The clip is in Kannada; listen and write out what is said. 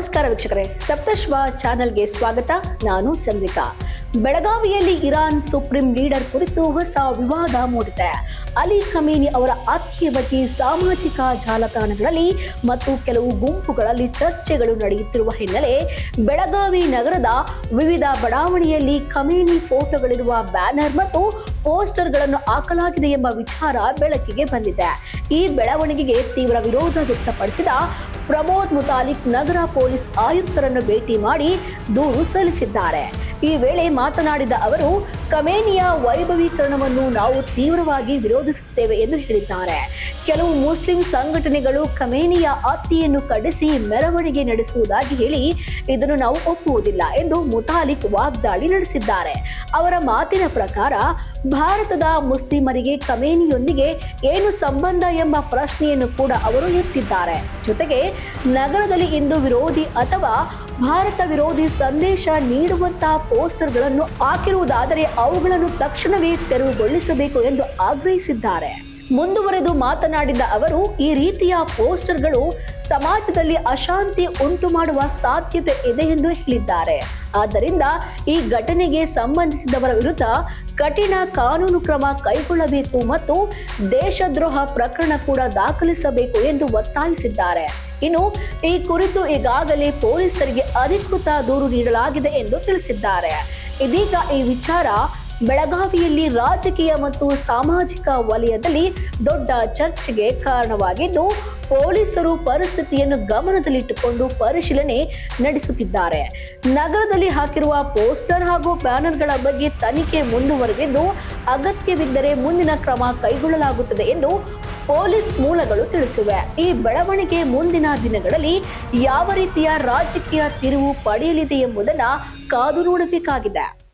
ನಮಸ್ಕಾರ ವೀಕ್ಷಕರೇ, ಸಪ್ತಶ್ವ ಚಾನೆಲ್ಗೆ ಸ್ವಾಗತ. ನಾನು ಚಂದ್ರಿಕಾ. ಬೆಳಗಾವಿಯಲ್ಲಿ ಇರಾನ್ ಸುಪ್ರೀಂ ಲೀಡರ್ ಕುರಿತು ಹೊಸ ವಿವಾದ ಮೂಡಿದೆ. ಅಲಿ ಖಮೇನಿ ಅವರ ಹತ್ಯೆ ಬಗ್ಗೆ ಸಾಮಾಜಿಕ ಜಾಲತಾಣಗಳಲ್ಲಿ ಮತ್ತು ಕೆಲವು ಗುಂಪುಗಳಲ್ಲಿ ಚರ್ಚೆಗಳು ನಡೆಯುತ್ತಿರುವ ಹಿನ್ನೆಲೆ ಬೆಳಗಾವಿ ನಗರದ ವಿವಿಧ ಬಡಾವಣೆಯಲ್ಲಿ ಖಮೇನಿ ಫೋಟೋಗಳಿರುವ ಬ್ಯಾನರ್ ಮತ್ತು ಪೋಸ್ಟರ್ಗಳನ್ನು ಹಾಕಲಾಗಿದೆ ಎಂಬ ವಿಚಾರ ಬೆಳಕಿಗೆ ಬಂದಿದೆ. ಈ ಬೆಳವಣಿಗೆಗೆ ತೀವ್ರ ವಿರೋಧ ವ್ಯಕ್ತಪಡಿಸಿದ ಪ್ರಮೋದ್ ಮುತಾಲಿಕ್ ನಗರ ಪೊಲೀಸ್ ಆಯುಕ್ತರನ್ನು ಭೇಟಿ ಮಾಡಿ ದೂರು ಸಲ್ಲಿಸಿದ್ದಾರೆ. ಈ ವೇಳೆ ಮಾತನಾಡಿದ ಅವರು, ಖಮೇನಿಯ ವೈಭವೀಕರಣವನ್ನು ನಾವು ತೀವ್ರವಾಗಿ ವಿರೋಧಿಸುತ್ತೇವೆ ಎಂದು ಹೇಳಿದ್ದಾರೆ. ಕೆಲವು ಮುಸ್ಲಿಂ ಸಂಘಟನೆಗಳು ಖಮೇನಿಯ ಹತ್ಯೆಯನ್ನು ಖಂಡಿಸಿ ಮೆರವಣಿಗೆ ನಡೆಸುವುದಾಗಿ ಹೇಳಿ ಇದನ್ನು ನಾವು ಒಪ್ಪುವುದಿಲ್ಲ ಎಂದು ಮುತಾಲಿಕ್ ವಾಗ್ದಾಳಿ ನಡೆಸಿದ್ದಾರೆ. ಅವರ ಮಾತಿನ ಪ್ರಕಾರ ಭಾರತದ ಮುಸ್ಲಿಮರಿಗೆ ಖಮೇನಿಯೊಂದಿಗೆ ಏನು ಸಂಬಂಧ ಎಂಬ ಪ್ರಶ್ನೆಯನ್ನು ಕೂಡ ಅವರು ಎತ್ತಿದ್ದಾರೆ. ಜೊತೆಗೆ ನಗರದಲ್ಲಿ ಹಿಂದೂ ವಿರೋಧಿ ಅಥವಾ ಭಾರತ ವಿರೋಧಿ ಸಂದೇಶ ನೀಡುವಂತಹ ಪೋಸ್ಟರ್ಗಳನ್ನು ಹಾಕಿರುವುದಾದರೆ ಅವುಗಳನ್ನು ತಕ್ಷಣವೇ ತೆರವುಗೊಳಿಸಬೇಕು ಎಂದು ಆಗ್ರಹಿಸಿದ್ದಾರೆ. ಮುಂದುವರೆದು ಮಾತನಾಡಿದ ಅವರು, ಈ ರೀತಿಯ ಪೋಸ್ಟರ್ಗಳು ಸಮಾಜದಲ್ಲಿ ಅಶಾಂತಿ ಉಂಟು ಮಾಡುವ ಸಾಧ್ಯತೆ ಇದೆ ಎಂದು ಹೇಳಿದ್ದಾರೆ. ಆದ್ದರಿಂದ ಈ ಘಟನೆಗೆ ಸಂಬಂಧಿಸಿದವರ ವಿರುದ್ಧ ಕಠಿಣ ಕಾನೂನು ಕ್ರಮ ಕೈಗೊಳ್ಳಬೇಕು ಮತ್ತು ದೇಶದ್ರೋಹ ಪ್ರಕರಣ ಕೂಡ ದಾಖಲಿಸಬೇಕು ಎಂದು ಒತ್ತಾಯಿಸಿದ್ದಾರೆ. ಇನ್ನು ಈ ಕುರಿತು ಈಗಾಗಲೇ ಪೊಲೀಸರಿಗೆ ಅಧಿಕೃತ ದೂರು ನೀಡಲಾಗಿದೆ ಎಂದು ತಿಳಿಸಿದ್ದಾರೆ. ಇದೀಗ ಈ ವಿಚಾರ ಬೆಳಗಾವಿಯಲ್ಲಿ ರಾಜಕೀಯ ಮತ್ತು ಸಾಮಾಜಿಕ ವಲಯದಲ್ಲಿ ದೊಡ್ಡ ಚರ್ಚೆಗೆ ಕಾರಣವಾಗಿದ್ದು, ಪೊಲೀಸರು ಪರಿಸ್ಥಿತಿಯನ್ನು ಗಮನದಲ್ಲಿಟ್ಟುಕೊಂಡು ಪರಿಶೀಲನೆ ನಡೆಸುತ್ತಿದ್ದಾರೆ. ನಗರದಲ್ಲಿ ಹಾಕಿರುವ ಪೋಸ್ಟರ್ ಹಾಗೂ ಬ್ಯಾನರ್ಗಳ ಬಗ್ಗೆ ತನಿಖೆ ಮುಂದುವರೆದಿದ್ದು, ಅಗತ್ಯವಿದ್ದರೆ ಮುಂದಿನ ಕ್ರಮ ಕೈಗೊಳ್ಳಲಾಗುತ್ತದೆ ಎಂದು ಪೊಲೀಸ್ ಮೂಲಗಳು ತಿಳಿಸಿವೆ. ಈ ಬೆಳವಣಿಗೆ ಮುಂದಿನ ದಿನಗಳಲ್ಲಿ ಯಾವ ರೀತಿಯ ರಾಜಕೀಯ ತಿರುವು ಪಡೆಯಲಿದೆ ಎಂಬುದನ್ನು ಕಾದು ನೋಡಬೇಕಾಗಿದೆ.